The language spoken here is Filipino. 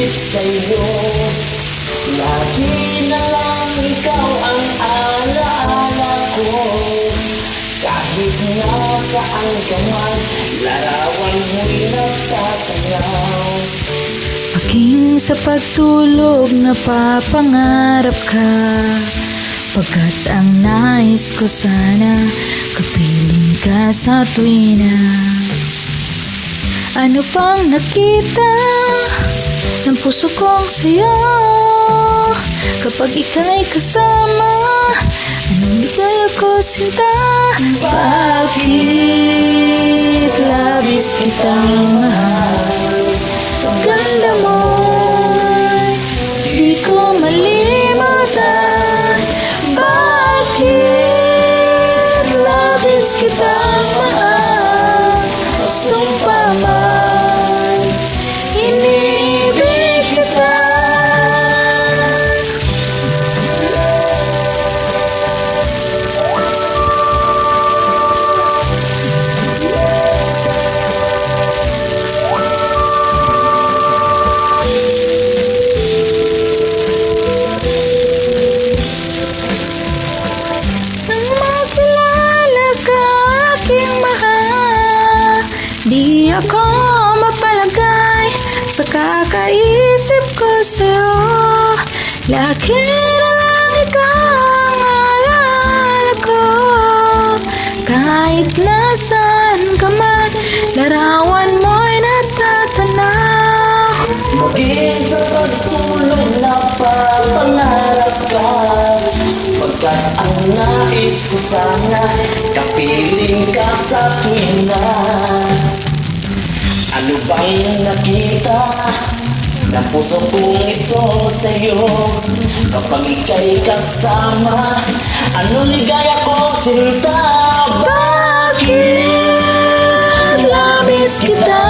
umiisip sa'yo. Lagi na lang ikaw ang alaala ko. Kahit nasaan ka man, larawan mo'y nagtatanaw. Aking sa pagtulog napapangarap ka, pagkat ang nais ko sana kapiling ka sa tuwina. Ano pang nakita ng puso kong sa'yo kapag ika'y kasama? Anong ligaya ko sinta? Bakit labis kitang mahal? Ang ganda mo'y di ko malimutan. Bakit labis kitang mahal? Sumpa man, iniibig kita. Di ako mapalagay sa kakaisip ko sa'yo. Lagi na lang ikaw ang alaala ko. Kahit nasaan ka man, larawan mo'y natatanaw. Maging sa pagtulog napapangarap ka, pagkat ang nais ko sana kapiling ka sa tuwina. Ano bang nakita ng puso kong ito sa'yo kapag ika'y kasama? Ano ligaya ko sinta? Bakit labis kita